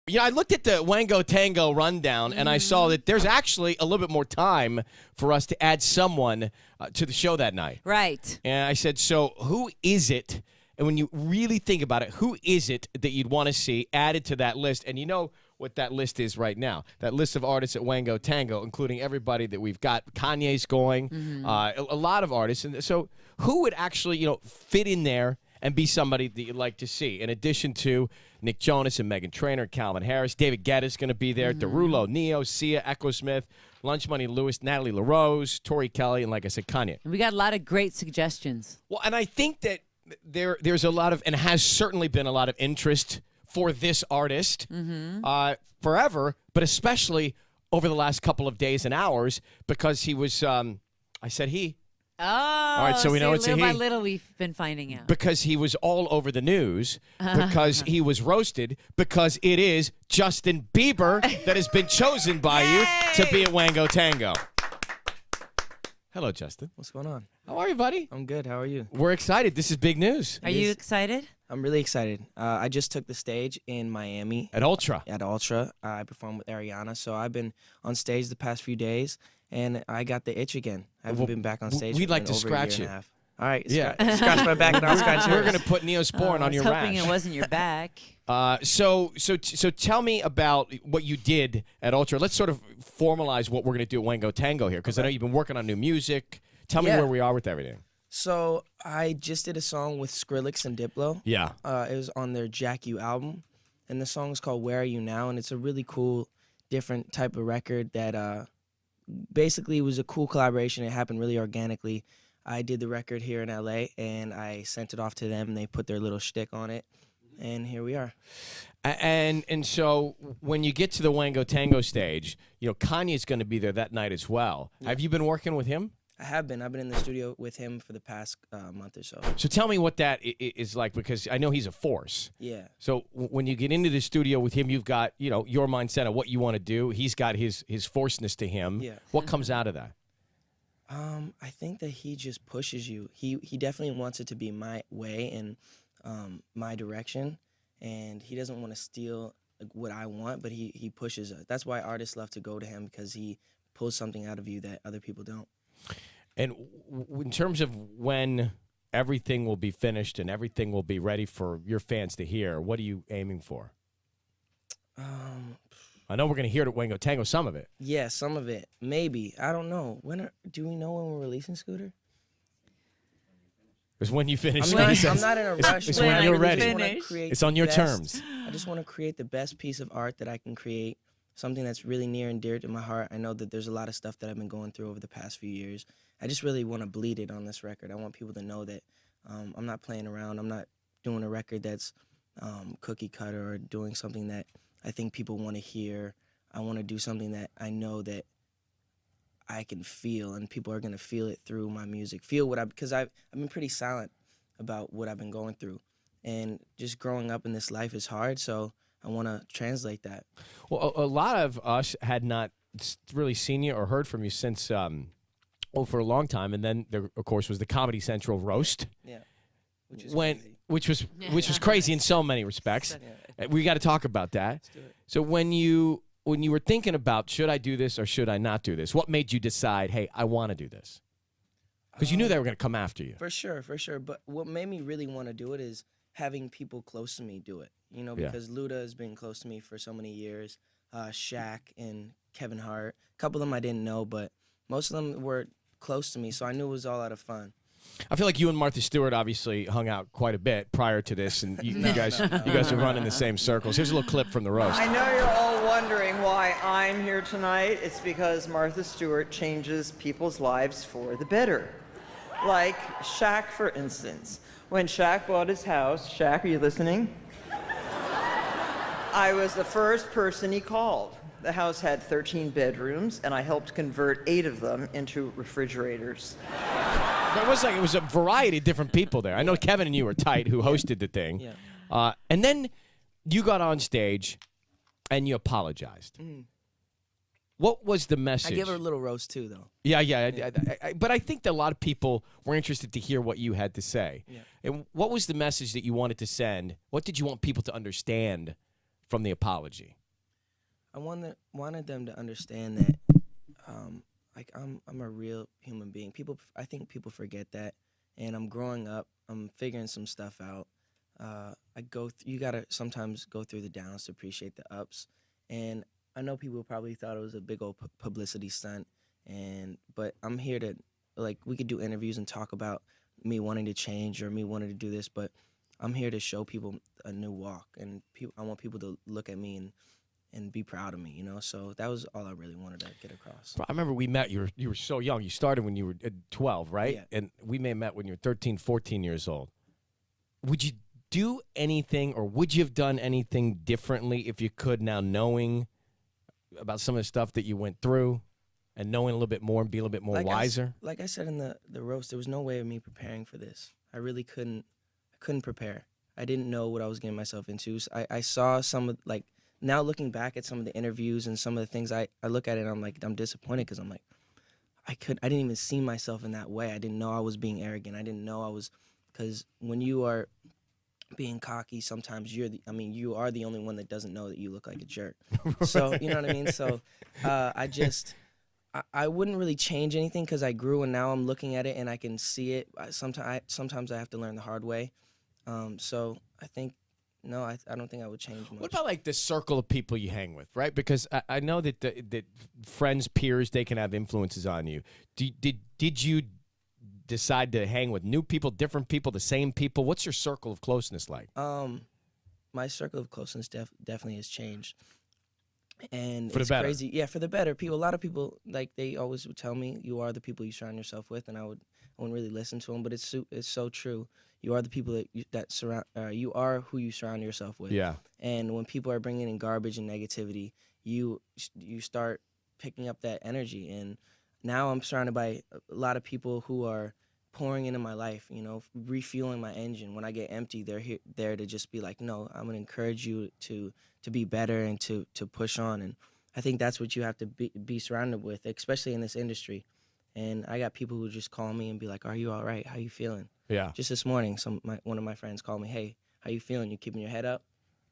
You know, I looked at the Wango Tango rundown, and I saw that there's actually a little bit more time for us to add someone to the show that night. Right. And I said, so who is it? And when you really think about it, who is it that you'd want to see added to that list? And you know what that list is right now. That list of artists at Wango Tango, including everybody that we've got. Kanye's going, a lot of artists. And so who would actually, fit in there and be somebody that you'd like to see? In addition to Nick Jonas and Meghan Trainor, Calvin Harris, David Guetta's going to be there, Derulo, Neo, Sia, Echo Smith, Lunch Money Lewis, Natalie LaRose, Tori Kelly, and like I said, Kanye. And we got a lot of great suggestions. Well, and I think that there's a lot of, and has certainly been a lot of interest for this artist forever, but especially over the last couple of days and hours because he was, I said he. Oh, all right, so we know it's a he. Little by little we've been finding out. Because he was all over the news, because he was roasted, because it is Justin Bieber that has been chosen by you to be at Wango Tango. Hello, Justin. What's going on? How are you, buddy? I'm good. How are you? We're excited. This is big news. Are you excited? I'm really excited. I just took the stage in Miami. At Ultra. At Ultra. I performed with Ariana, so I've been on stage the past few days, and I got the itch again. I haven't been back on stage We'd for like to over scratch a year you. and a half. All right, Yeah. scratch my back and I'll scratch yours. We're going to put Neosporin on your rash. I was hoping it wasn't your back. So tell me about what you did at Ultra. Let's sort of formalize what we're going to do at Wango Tango here, because I know you've been working on new music. Tell me where we are with everything. So I just did a song with Skrillex and Diplo. Yeah. It was on their Jack You album, and the song is called Where Are You Now, and it's a really cool, different type of record that basically was a cool collaboration. It happened really organically. I did the record here in L.A., and I sent it off to them, and they put their little shtick on it, and here we are. And so when you get to the Wango Tango stage, Kanye's going to be there that night as well. Yeah. Have you been working with him? I have been. I've been in the studio with him for the past month or so. So tell me what that is like, because I know he's a force. Yeah. So when you get into the studio with him, you've got, your mindset of what you want to do. He's got his forceness to him. Yeah. What comes out of that? I think that he just pushes you. He definitely wants it to be my way and my direction, and he doesn't want to steal what I want, but he pushes us. That's why artists love to go to him, because he pulls something out of you that other people don't. And in terms of when everything will be finished and everything will be ready for your fans to hear, what are you aiming for? I know we're going to hear it at Wango Tango, some of it. Yeah, some of it. Maybe. I don't know. Do we know when we're releasing Scooter? It's when you finish. I'm not in a rush. It's when you're ready. It's on your terms. I just want to create the best piece of art that I can create, something that's really near and dear to my heart. I know that there's a lot of stuff that I've been going through over the past few years. I just really want to bleed it on this record. I want people to know that I'm not playing around. I'm not doing a record that's cookie cutter or doing something that I think people want to hear. I want to do something that I know that I can feel, and people are going to feel it through my music. Because I've been pretty silent about what I've been going through. And just growing up in this life is hard, so I want to translate that. Well, a lot of us had not really seen you or heard from you since, for a long time. And then there, of course, was the Comedy Central roast. Yeah. Which was crazy in so many respects. We got to talk about that. Let's do it. So when you were thinking about, should I do this or should I not do this, what made you decide, hey, I want to do this? Because you knew they were going to come after you. For sure. But what made me really want to do it is having people close to me do it. Because Luda has been close to me for so many years. Shaq and Kevin Hart. A couple of them I didn't know, but most of them were close to me, so I knew it was all out of fun. I feel like you and Martha Stewart obviously hung out quite a bit prior to this, and you guys are running the same circles. Here's a little clip from the roast. I know you're all wondering why I'm here tonight. It's because Martha Stewart changes people's lives for the better. Like Shaq, for instance. When Shaq bought his house, Shaq, are you listening? I was the first person he called. The house had 13 bedrooms, and I helped convert 8 of them into refrigerators. It was a variety of different people there. I know Kevin and you were tight, who hosted the thing. Yeah. And then you got on stage and you apologized. What was the message? I gave her a little roast too, though. Yeah. But I think that a lot of people were interested to hear what you had to say. Yeah. And what was the message that you wanted to send? What did you want people to understand from the apology? I wanted them to understand that, like I'm a real human being. I think people forget that, and I'm growing up. I'm figuring some stuff out. You gotta sometimes go through the downs to appreciate the ups, and I know people probably thought it was a big old publicity stunt, but I'm here to, like, we could do interviews and talk about me wanting to change or me wanting to do this, but I'm here to show people a new walk, and I want people to look at me and be proud of me, you know? So that was all I really wanted to get across. Bro, I remember we met. You were so young. You started when you were 12, right? Yeah. And we may have met when you were 13, 14 years old. Would you do anything, or would you have done anything differently if you could now, knowing about some of the stuff that you went through and knowing a little bit more and be a little bit more wiser? Like I said in the roast, there was no way of me preparing for this. I really couldn't prepare. I didn't know what I was getting myself into. So I saw some of, like, now looking back at some of the interviews and some of the things, I look at it and I'm like, I'm disappointed because I'm like, I didn't even see myself in that way. I didn't know I was being arrogant. I didn't know I was, because when you are being cocky, sometimes you are the only one that doesn't know that you look like a jerk. So, you know what I mean? So I wouldn't really change anything because I grew and now I'm looking at it and I can see it. Sometimes I have to learn the hard way. So I think, no, I don't think I would change much. What about, like, the circle of people you hang with, right? Because I know that that friends, peers, they can have influences on you. Did you decide to hang with new people, different people, the same people? What's your circle of closeness like? My circle of closeness definitely has changed. And for it's the better. Crazy. Yeah, for the better. A lot of people, like, they always would tell me, you are the people you surround yourself with, and I wouldn't really listen to them, but it's so true. You are the people that surround. You are who you surround yourself with. Yeah. And when people are bringing in garbage and negativity, you start picking up that energy. And now I'm surrounded by a lot of people who are pouring into my life. You know, refueling my engine. When I get empty, they're there to just be like, no, I'm gonna encourage you to be better and to push on. And I think that's what you have to be surrounded with, especially in this industry. And I got people who just call me and be like, "Are you all right? How you feeling?" Yeah. Just this morning, one of my friends called me, "Hey, how you feeling? You keeping your head up?"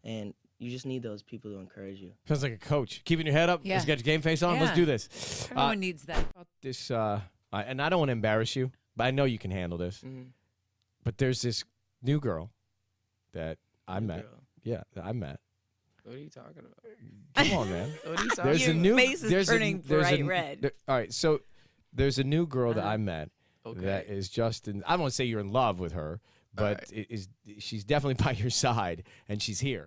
And you just need those people to encourage you. Sounds like a coach. Keeping your head up. Yeah. Let's get your game face on. Yeah. Let's do this. Everyone needs that. About this, and I don't want to embarrass you, but I know you can handle this. Mm-hmm. But there's this new girl that I met. Girl. Yeah, that I met. What are you talking about? Come on, man. What are you talking There's Your a new. face is there's turning bright a, red. there- all right, so there's a new girl that I met Okay. that is just in. I don't want to say you're in love with her, but right. she's definitely by your side, and she's here.